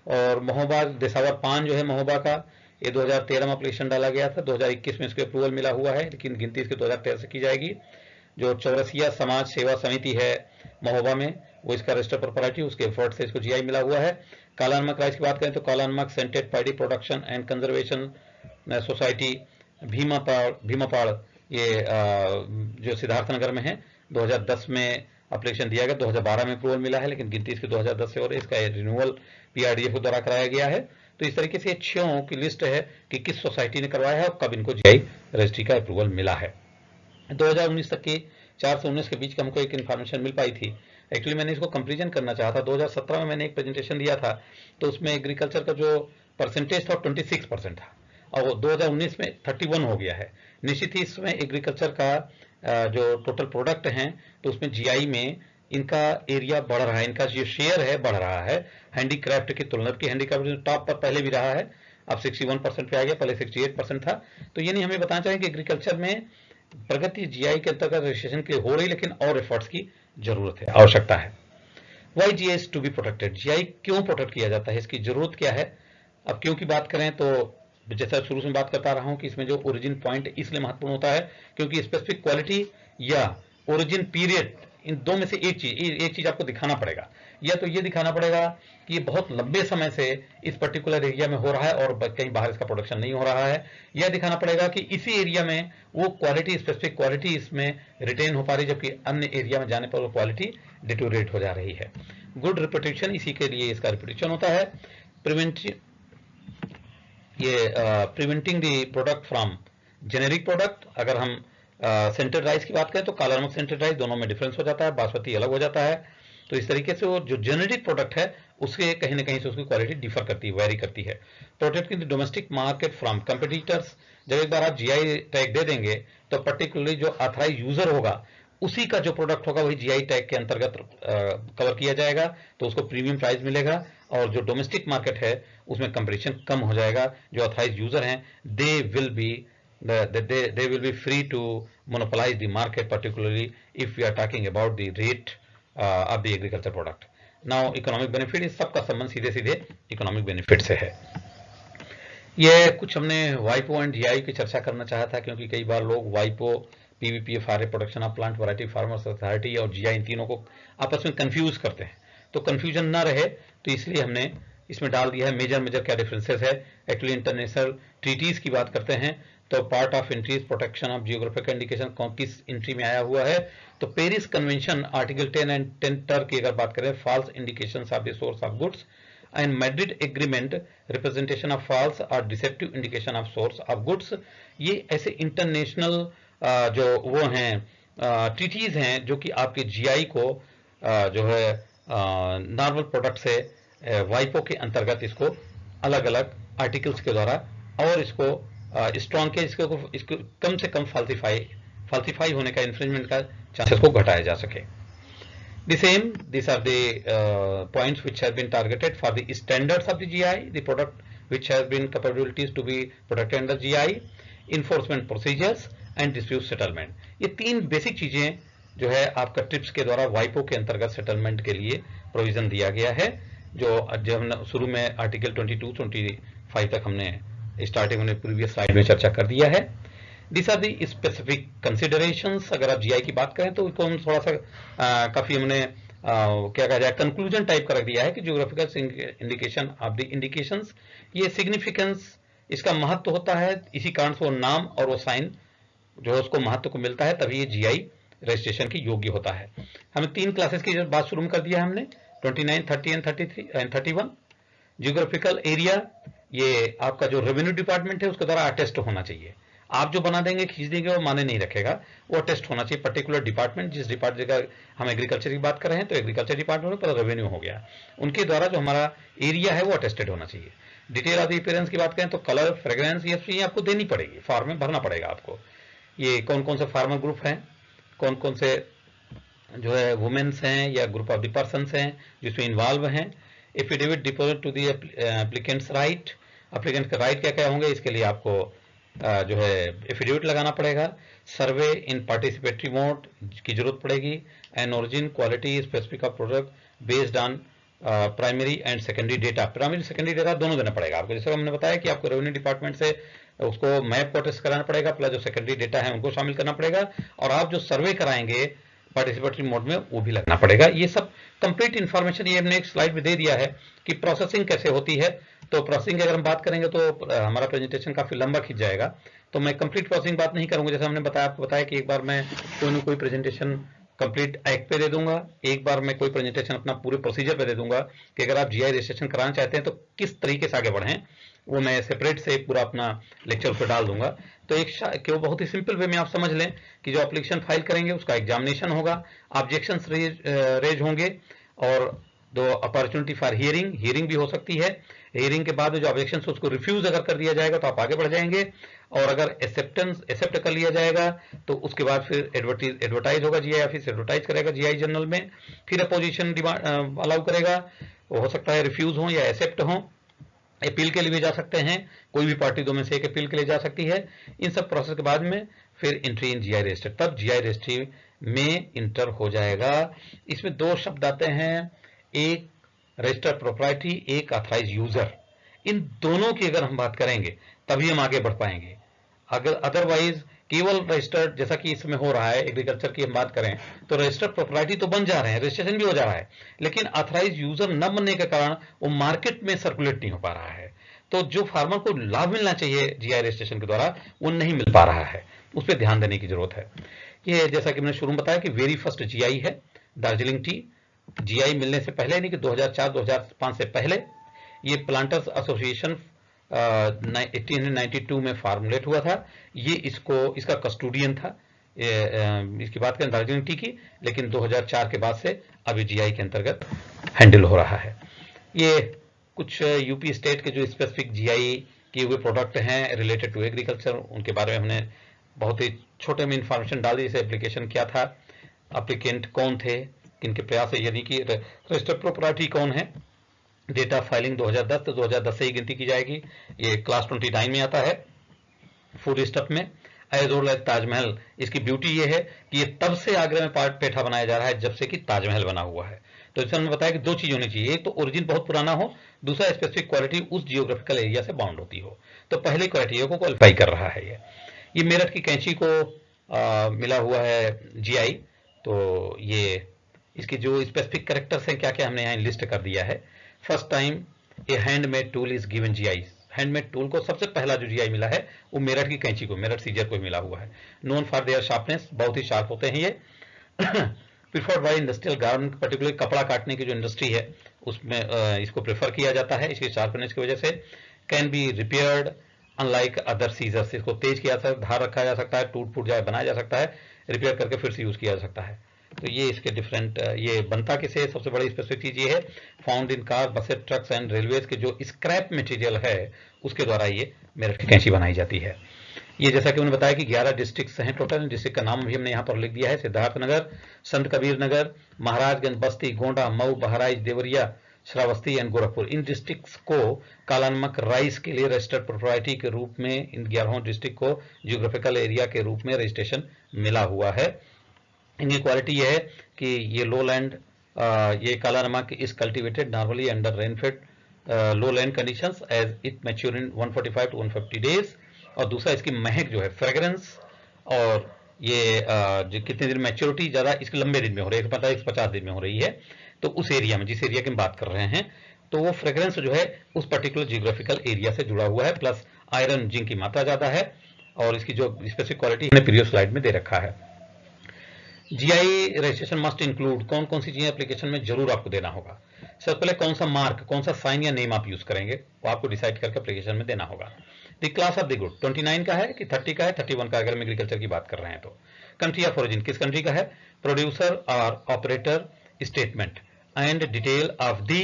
और महोबा देसावर पान जो है महोबा का, ये 2013 में एप्लीकेशन डाला गया था, 2021 में इसको अप्रूवल मिला हुआ है, लेकिन गिनती इसकी 2013 से की जाएगी। जो चौरसिया समाज सेवा समिति है महोबा में, वो इसका रजिस्टर्ड प्रोपराइटरी, उसके एफर्ट से इसको GI मिला हुआ है। काला नमक राइस की बात करें तो Kala Namak scented paddy production and conservation society Bhimapar, ये जो सिद्धार्थनगर में है, 2010 में एप्लीकेशन दिया गया, 2012 में अप्रूवल मिला है, लेकिन गिनती इसकी 2010 से और इसका रिन्यूअल PRDF के द्वारा कराया गया है। तो इस तरीके से 6 की लिस्ट है कि किस सोसाइटी ने करवाया है और कब इनको GI रजिस्ट्री का अप्रूवल मिला है। 2019 तक की 4 से 19 के बीच की हमको एक इन्फॉर्मेशन मिल पाई थी। एक्चुअली मैंने इसको कंपेरिजन करना चाहा था। 2017 में मैंने एक प्रेजेंटेशन दिया था, तो उसमें एग्रीकल्चर का जो परसेंटेज था 26% था, और 2019 में 31 हो गया है। निश्चित ही इसमें एग्रीकल्चर का जो टोटल प्रोडक्ट हैं तो उसमें जीआई में इनका एरिया बढ़ रहा है, इनका जो शेयर है बढ़ रहा है हैंडीक्राफ्ट की तुलना की। हैंडीक्राफ्ट टॉप पर पहले भी रहा है, अब 61% पे आ गया, पहले 68% था। तो ये नहीं हमें बताना चाहिए कि एग्रीकल्चर में प्रगति जीआई के अंतर्गत रजिस्ट्रेशन के लिए हो रही, लेकिन और एफर्ट्स की जरूरत है, आवश्यकता है। Why GI is to be protected, GI क्यों प्रोटेक्ट किया जाता है, इसकी जरूरत क्या है। अब क्यों की बात करें तो जैसा शुरू से बात करता रहा हूं कि इसमें जो ओरिजिन पॉइंट इसलिए महत्वपूर्ण होता है क्योंकि स्पेसिफिक क्वालिटी या ओरिजिन पीरियड, इन दो में से एक चीज आपको दिखाना पड़ेगा। या तो ये दिखाना पड़ेगा कि ये बहुत लंबे समय से इस पर्टिकुलर एरिया में हो रहा है और कहीं बाहर इसका प्रोडक्शन नहीं हो रहा है। यह दिखाना पड़ेगा कि इसी एरिया में वो क्वालिटी, स्पेसिफिक क्वालिटी इसमें रिटेन हो पा रही, जबकि अन्य एरिया में जाने पर वो क्वालिटी डिटोरेट हो जा रही है। गुड रिपुटेशन, इसी के लिए इसका रिपुटेशन होता है। Preventing the product from generic product. अगर हम सेंटेड राइस की बात करें तो काला नमक सेंटेड राइस दोनों में डिफरेंस हो जाता है, बासमती अलग हो जाता है। तो इस तरीके से वो जो जेनेरिक प्रोडक्ट है उसके कहीं ना कहीं से उसकी क्वालिटी डिफर करती है, वेरी करती है। Protecting the domestic market from competitors, जब एक बार आप जीआई टैग दे देंगे तो पर्टिकुलरली जो ऑथराइज यूजर होगा उसी का जो प्रोडक्ट होगा वही जीआई टैग के अंतर्गत कवर किया जाएगा, तो उसको प्रीमियम प्राइस मिलेगा। और जो डोमेस्टिक मार्केट है उसमें कंपटीशन कम हो जाएगा। जो ऑथराइज यूजर हैं they will be free to monopolise the market, particularly if we are talking about the rate of the agriculture product. Now economic benefit, इस सबका संबंध सीधे सीधे इकोनॉमिक बेनिफिट से है। ये कुछ हमने वाइपो एंड जीआई की चर्चा करना चाहा था, क्योंकि कई बार लोग वाइपो, PVPFRA, production of plant variety farmers authority और जीआई, इन तीनों को आपस में कंफ्यूज करते हैं। तो कंफ्यूजन ना रहे तो इसलिए हमने इसमें डाल दिया है मेजर क्या डिफरेंसेस है। एक्चुअली इंटरनेशनल ट्रीटीज की बात करते हैं तो part of entries protection of geographical indication किस इंट्री में आया हुआ है, तो पेरिस कन्वेंशन आर्टिकल 10 एंड 10 टर की अगर बात करें, false indications of the source of goods and Madrid agreement representation of false or deceptive indication of source of goods. ये ऐसे इंटरनेशनल जो वो हैं ट्रीटीज हैं जो कि आपके जीआई को जो है नॉर्मल प्रोडक्ट से वाइपो के अंतर्गत इसको अलग अलग आर्टिकल्स के द्वारा और इसको स्ट्रॉन्ग के इसको कम से कम फाल्सिफाई होने का, इन्फ्रिंजमेंट का चांसेस को घटाया जा सके। These are the points which have been targeted for the standards of the GI, the product which has been capabilities to be protected under GI, enforcement procedures and dispute settlement। ये तीन basic चीजें जो है आपका trips के द्वारा वाइपो के अंतर्गत सेटलमेंट के लिए प्रोविजन दिया गया है, जो हमने शुरू में आर्टिकल 22-25 तक हमने स्टार्टिंग में प्रीवियस स्लाइड में चर्चा कर दिया है। This are the specific considerations. अगर आप जीआई की बात करें तो इसको हम थोड़ा सा काफी हमने क्या कहा जाए, कंक्लूजन टाइप का रख दिया है कि geographical indication of the indications, ये सिग्निफिकेंस, इसका महत्व होता है, इसी कारण से वो नाम और वो साइन जो है उसको महत्व को मिलता है, तभी ये जीआई रजिस्ट्रेशन की योग्य होता है। हमें तीन क्लासेस की बात शुरू में कर दिया है हमने, 29, 30 एंड 33 एंड 31। जियोग्राफिकल एरिया, ये आपका जो रेवेन्यू डिपार्टमेंट है उसके द्वारा अटेस्ट होना चाहिए। आप जो बना देंगे, खींच देंगे, वो माने नहीं रखेगा, वो टेस्ट होना चाहिए। पर्टिकुलर डिपार्टमेंट, जिस डिपार्टमेंट का हम एग्रीकल्चर की बात कर रहे हैं तो एग्रीकल्चर डिपार्टमेंट पर रेवेन्यू हो गया, उनके द्वारा जो हमारा एरिया है वो अटेस्टेड होना चाहिए। डिटेल ऑफ द अपीयरेंस की बात करें तो कलर, फ्रेग्रेंस, ये आपको देनी पड़ेगी, फॉर्म में भरना पड़ेगा आपको। ये कौन कौन से फार्मर ग्रुप हैं, कौन कौन से जो है वुमेन्स हैं या ग्रुप ऑफ द पर्सन्स हैं जिसमें इन्वॉल्व हैं। Affidavit deposit to the applicants right, applicant के राइट क्या क्या होंगे, इसके लिए आपको जो है एफिडेविट लगाना पड़ेगा। सर्वे इन पार्टिसिपेटरी मोड की जरूरत पड़ेगी। And origin, quality, specific of product based on primary and secondary data. Primary secondary data दोनों देना पड़ेगा आपको, जैसे हमने बताया कि आपको रेवेन्यू डिपार्टमेंट से उसको मैप को टेस्ट कराना पड़ेगा, प्लस जो सेकेंडरी डेटा है उनको शामिल करना पड़ेगा, और आप जो सर्वे कराएंगे पार्टिसिपेटरी मोड में वो भी लगना पड़ेगा। ये सब कंप्लीट इन्फॉर्मेशन ये हमने एक स्लाइड में दे दिया है कि प्रोसेसिंग कैसे होती है। तो प्रोसेसिंग की अगर हम बात करेंगे तो हमारा प्रेजेंटेशन काफी लंबा खिंच जाएगा, तो मैं कंप्लीट प्रोसेसिंग बात नहीं करूंगा। जैसे हमने आपको बताया कि एक बार मैं कोई ना कोई प्रेजेंटेशन कंप्लीट एक्ट पे दे दूंगा, एक बार मैं कोई प्रेजेंटेशन अपना पूरे प्रोसीजर पे दे दूंगा कि अगर आप जीआई रजिस्ट्रेशन कराना चाहते हैं तो किस तरीके से आगे बढ़ें, वो मैं सेपरेट से पूरा अपना लेक्चर पे डाल दूंगा। तो एक वो बहुत ही सिंपल वे में आप समझ लें कि जो एप्लीकेशन फाइल करेंगे उसका एग्जामिनेशन होगा, ऑब्जेक्शंस रेज होंगे, और दो अपॉर्चुनिटी फॉर हियरिंग भी हो सकती है, हियरिंग के बाद जो ऑब्जेक्शन उसको रिफ्यूज अगर कर दिया जाएगा तो आप आगे बढ़ जाएंगे, और अगर एक्सेप्ट कर लिया जाएगा तो उसके बाद फिर एडवर्टाइज होगा, जीआई ऑफिस एडवर्टाइज करेगा जीआई जर्नल में, फिर अपोजिशन अलाउ करेगा, हो सकता है रिफ्यूज हो या एक्सेप्ट हो, अपील के लिए भी जा सकते हैं, कोई भी पार्टी दो में से एक अपील के लिए जा सकती है। इन सब प्रोसेस के बाद में फिर एंट्री इन जीआई रजिस्टर, तब जीआई रजिस्ट्री में इंटर हो जाएगा। इसमें दो शब्द आते हैं, एक रजिस्टर्ड प्रोप्राइटरी, एक ऑथराइज यूजर। इन दोनों की अगर हम बात करेंगे तभी हम आगे बढ़ पाएंगे, अगर अदरवाइज केवल रजिस्टर्ड, जैसा कि इसमें हो रहा है एग्रीकल्चर की हम बात करें तो रजिस्टर्ड प्रोप्राइटरी तो बन जा रहे हैं, रजिस्ट्रेशन भी हो जा रहा है, लेकिन ऑथराइज यूजर न बनने के कारण वो मार्केट में सर्कुलेट नहीं हो पा रहा है। तो जो फार्मर को लाभ मिलना चाहिए जीआई रजिस्ट्रेशन के द्वारा वो नहीं मिल पा रहा है, उस पर ध्यान देने की जरूरत है। ये जैसा कि मैंने शुरू में बताया कि वेरी फर्स्ट जीआई है दार्जिलिंग टी। जीआई मिलने से पहले यानी कि 2004-2005 से पहले ये प्लांटर्स एसोसिएशन 1892 में फार्मुलेट हुआ था। ये इसका कस्टोडियन था, इसकी बात करें दार्जिलिंग टी की, लेकिन 2004 के बाद से अभी जीआई के अंतर्गत हैंडल हो रहा है। ये कुछ यूपी स्टेट के जो स्पेसिफिक जीआई किए हुए प्रोडक्ट हैं रिलेटेड टू एग्रीकल्चर, उनके बारे में हमने बहुत ही छोटे में इंफॉर्मेशन डाल दी, जैसे एप्लीकेशन क्या था, एप्लीकेंट कौन थे, किनके प्रयास है, यानी कि रजिस्टर्ड प्रोप्राइटरी कौन है, डेटा फाइलिंग 2010 तो 2010 से ही गिनती की जाएगी। ये क्लास 29 में आता है फूड स्टफ में। एज ओल्ड एज ताजमहल, इसकी ब्यूटी ये है कि ये तब से आगरा में पेठा बनाया जा रहा है जब से कि ताजमहल बना हुआ है। तो जैसे हमने बताया कि दो चीज होनी चाहिए, एक तो ओरिजिन बहुत पुराना हो, दूसरा स्पेसिफिक क्वालिटी उस जियोग्राफिकल एरिया से बाउंड होती हो। तो पहले क्राइटेरिया को क्वालिफाई कर रहा है। ये मेरठ की कैंची को मिला हुआ है जीआई। तो ये इसके जो स्पेसिफिक कैरेक्टर्स हैं क्या क्या हमने यहाँ लिस्ट कर दिया है। First time A handmade tool is given GI. Handmade tool को सबसे पहला जो जीआई मिला है वो मेरठ की कैंची को, मेरठ सीजर को मिला हुआ है। नोन फॉर देयर शार्पनेस, बहुत ही शार्प होते हैं ये। Preferred by industrial garment, particular कपड़ा काटने की जो इंडस्ट्री है उसमें इसको प्रेफर किया जाता है इसके शार्पनेस की वजह से। Can be repaired unlike other scissors, इसको तेज किया जा सकता है, धार रखा जा सकता है, टूट फूट जाए बनाया जा सकता है, रिपेयर करके फिर से यूज किया जा सकता है। तो ये इसके डिफरेंट, ये बनता किसे, सबसे बड़ी स्पेसिफिक चीज ये है, found in car, buses, trucks and railways के जो स्क्रैप मटेरियल है उसके द्वारा ये मेरठ की कैंची बनाई जाती है। ये जैसा कि उन्होंने बताया कि 11 डिस्ट्रिक्ट हैं टोटल, डिस्ट्रिक्ट का नाम भी हमने यहाँ पर लिख दिया है, सिद्धार्थनगर, संत कबीर नगर, महाराजगंज, बस्ती, Gonda, Mau, Bahraich, Deoria, Shravasti and Gorakhpur. In districts को काला नमक राइस के लिए रजिस्टर्ड प्रोप्राइटरी के रूप में इन 11 डिस्ट्रिक्ट को जियोग्राफिकल एरिया के रूप में रजिस्ट्रेशन मिला हुआ है। इनकी क्वालिटी यह है कि ये लो लैंड, ये Kala Namak is cultivated normally under rainfed low land conditions as it mature in 145 to 150 days. और दूसरा इसकी महक जो है, फ्रेग्रेंस, और ये जो कितने दिन मैच्योरिटी ज़्यादा इसके लंबे दिन में हो रही है, 150 दिन में हो रही है। तो उस एरिया में, जिस एरिया की हम बात कर रहे हैं, तो वो फ्रेग्रेंस जो है उस पर्टिकुलर जियोग्राफिकल एरिया से जुड़ा हुआ है। प्लस आयरन जिंक की मात्रा ज़्यादा है, और इसकी जो स्पेसिफिक क्वालिटी हमने प्रीवियस स्लाइड में दे रखा है। जीआई रजिस्ट्रेशन मस्ट इंक्लूड, कौन कौन सी चीजें एप्लीकेशन में जरूर आपको देना होगा। सबसे पहले कौन सा मार्क, कौन सा साइन या नेम आप यूज करेंगे वो आपको डिसाइड करके एप्लीकेशन में देना होगा। The class of the good 29 का है कि 30 का है, 31 का, अगर हम एग्रीकल्चर की बात कर रहे हैं तो। कंट्री ऑफ ओरिजिन, किस कंट्री का है, प्रोड्यूसर और operator statement and detail of the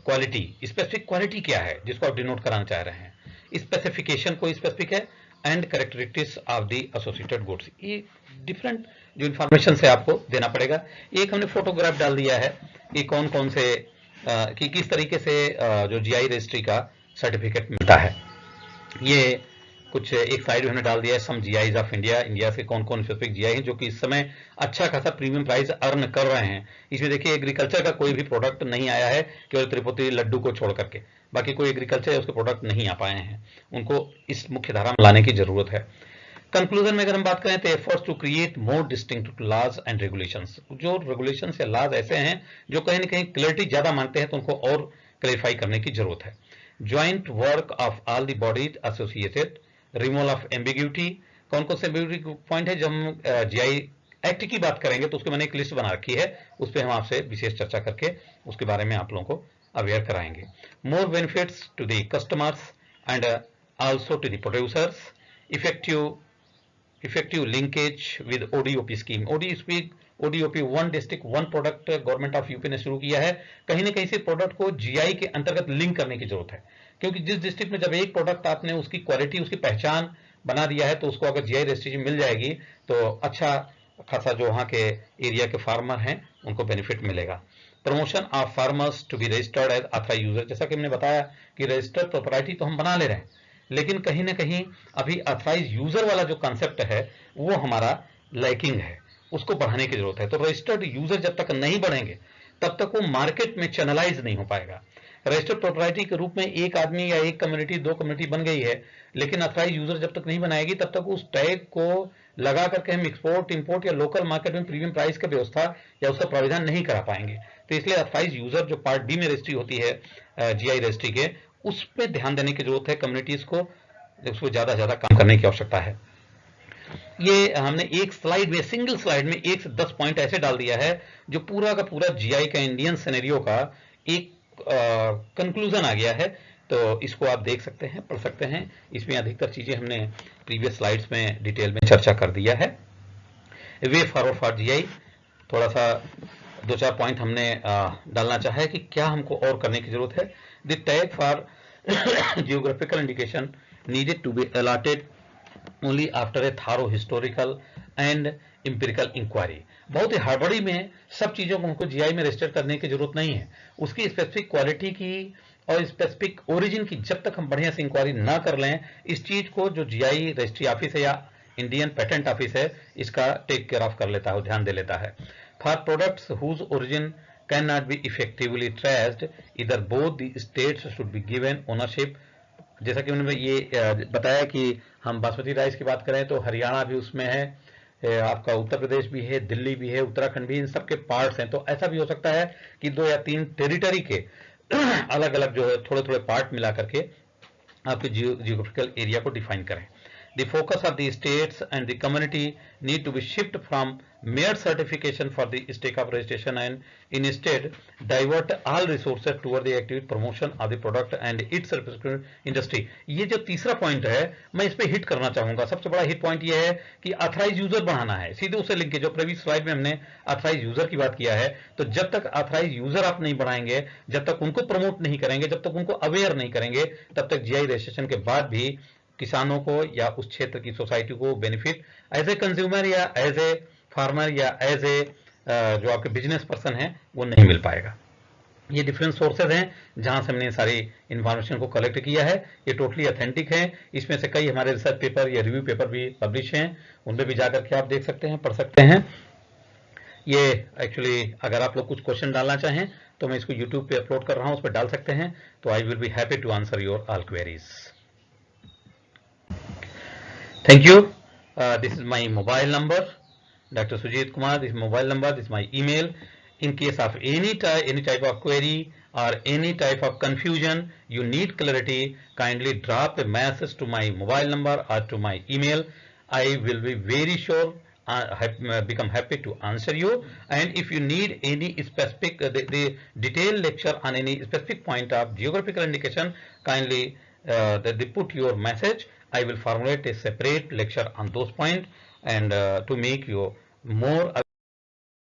quality, specific quality क्या है जिसको आप डिनोट कराना चाह रहे हैं, स्पेसिफिकेशन कोई स्पेसिफिक है, and characteristics of the associated goods. ये डिफरेंट जो इन्फॉर्मेशन से आपको देना पड़ेगा। एक हमने फोटोग्राफ डाल दिया है कि कौन कौन से कि किस तरीके से जो जीआई रजिस्ट्री का सर्टिफिकेट मिलता है। ये कुछ एक साइड में हमने डाल दिया है सम जीआईज ऑफ इंडिया, इंडिया से कौन कौन स्पेसिफिक जीआई हैं जो कि इस समय अच्छा खासा प्रीमियम प्राइस अर्न कर रहे हैं। इसमें देखिए एग्रीकल्चर का कोई भी प्रोडक्ट नहीं आया है, केवल तिरुपति लड्डू को छोड़ करके, बाकी कोई एग्रीकल्चर उसके प्रोडक्ट नहीं आ पाए हैं, उनको इस मुख्य धारा में लाने की जरूरत है। कंक्लूजन में अगर हम बात करें तो efforts to create more distinct laws and regulations, जो रेगुलेशंस या लॉज ऐसे हैं जो कहीं ना कहीं क्लैरिटी ज्यादा मांगते हैं तो उनको और क्लैरिफाई करने की जरूरत है। Joint work of all the bodies associated, removal of ambiguity, कौन कौन से एम्बिग्यूटी पॉइंट है, जब हम जीआई एक्ट की बात करेंगे तो उसके मैंने एक लिस्ट बना रखी है, उस पर हम आपसे विशेष चर्चा करके उसके बारे में आप लोगों को अवेयर कराएंगे। More benefits to the customers and also to the producers, effective effective linkage with ODOP scheme. ODOP one district one product government of UP ने शुरू किया है। कहीं ना कहीं से प्रोडक्ट को जीआई के अंतर्गत लिंक करने की जरूरत है, क्योंकि जिस डिस्ट्रिक्ट में जब एक प्रोडक्ट आपने उसकी क्वालिटी, उसकी पहचान बना दिया है, तो उसको अगर जीआई रजिस्ट्रेशन मिल जाएगी तो अच्छा खासा जो वहाँ के एरिया के फार्मर हैं उनको बेनिफिट मिलेगा। Promotion of farmers to be registered as authorised user. जैसा कि हमने बताया कि रजिस्टर्ड प्रोप्राइटी तो हम बना ले रहे हैं, लेकिन कहीं ना कहीं अभी ऑथराइज यूजर वाला जो कॉन्सेप्ट है वो हमारा लैकिंग है, उसको बढ़ाने की जरूरत है। तो रजिस्टर्ड यूजर जब तक नहीं बढ़ेंगे तब तक वो मार्केट में चैनलाइज नहीं हो पाएगा। रजिस्टर्ड प्रोप्राइटी के रूप में एक आदमी या एक कम्युनिटी, दो कम्युनिटी बन गई है, लेकिन ऑथराइज यूजर जब तक नहीं बनाएगी तब तक उस टैग को लगा करके हम एक्सपोर्ट, इंपोर्ट या लोकल मार्केट में प्रीमियम प्राइस की व्यवस्था या उसका प्राविधान नहीं करा पाएंगे। तो इसलिए ऑथराइज यूजर जो पार्ट बी में रजिस्ट्री होती है जीआई रजिस्ट्री के, उस पर ध्यान देने की जरूरत है। कम्युनिटीज को उसको ज्यादा ज्यादा काम करने की आवश्यकता है। ये हमने एक स्लाइड में, सिंगल स्लाइड में 1 से 10 पॉइंट ऐसे डाल दिया है जो पूरा का पूरा जीआई का इंडियन सिनेरियो का एक कंक्लूजन आ गया है। तो इसको आप देख सकते हैं, पढ़ सकते हैं। इसमें अधिकतर चीजें हमने प्रीवियस स्लाइड्स में डिटेल में चर्चा कर दिया है। वे फॉरवर्ड फॉर जीआई, थोड़ा सा 2-4 पॉइंट हमने डालना चाहा है कि क्या हमको और करने की जरूरत है। The tag for geographical indication needed to be allotted only after a thorough historical and empirical inquiry। बहुत ही हड़बड़ी में सब चीजों को हमको जीआई में रजिस्टर करने की जरूरत नहीं है। उसकी स्पेसिफिक क्वालिटी की और स्पेसिफिक ओरिजिन की जब तक हम बढ़िया से इंक्वायरी ना कर लें, इस चीज को जो जीआई रजिस्ट्री ऑफिस है या इंडियन पेटेंट ऑफिस है, इसका टेक केयर ऑफ कर लेता है, ध्यान दे लेता है। For products whose origin can not be effectively traced, either both the states should be given ownership. जैसा कि उन्होंने ये बताया कि हम बासमती राइस की बात करें तो हरियाणा भी उसमें है, आपका उत्तर प्रदेश भी है, दिल्ली भी है, उत्तराखंड भी, इन सबके पार्ट्स हैं। तो ऐसा भी हो सकता है कि 2 या 3 टेरिटरी के अलग अलग जो है थोड़े थोड़े पार्ट मिला करके आपके जियोग्राफिकल एरिया को डिफाइन करें। The focus of the states and the community need to be shift from mere certification for the stake of registration and instead divert all resources toward the active promotion of the product and its respective industry। ये जो तीसरा point है मैं इस पे hit करना चाहूंगा। सबसे बड़ा हिट पॉइंट ये है कि ऑथराइज यूजर बढ़ाना है। सीधे उससे लिंक, जो प्रीवियस स्लाइड में हमने ऑथराइज यूजर की बात किया है, तो जब तक ऑथराइज यूजर आप नहीं बढ़ाएंगे, जब तक उनको प्रमोट नहीं करेंगे, जब तक उनको अवेयर नहीं करेंगे, तब तक जीआई रजिस्ट्रेशन के बाद भी किसानों को या उस क्षेत्र की सोसाइटी को बेनिफिट एज ए कंज्यूमर या एज ए फार्मर या एज ए जो आपके बिजनेस पर्सन है वो नहीं मिल पाएगा। ये डिफरेंट सोर्सेज हैं जहां से हमने सारी इंफॉर्मेशन को कलेक्ट किया है। ये टोटली ऑथेंटिक है। इसमें से कई हमारे रिसर्च पेपर या रिव्यू पेपर भी पब्लिश हैं, उनपे भी जाकर के आप देख सकते हैं, पढ़ सकते हैं। ये एक्चुअली अगर आप लोग कुछ क्वेश्चन डालना चाहें तो मैं इसको यूट्यूब पे अपलोड कर रहा हूं, उस पर डाल सकते हैं। तो I will be happy to answer your all queries. Thank you. This is my mobile number, Dr. Sujit Kumar. This is mobile number. This is my email. In case of any type of query or any type of confusion, you need clarity, kindly drop a message to my mobile number or to my email. I will be very sure become happy to answer you. And if you need any specific the detailed lecture on any specific point of geographical indication, kindly they put your message. I will formulate a separate lecture on those points and to make you more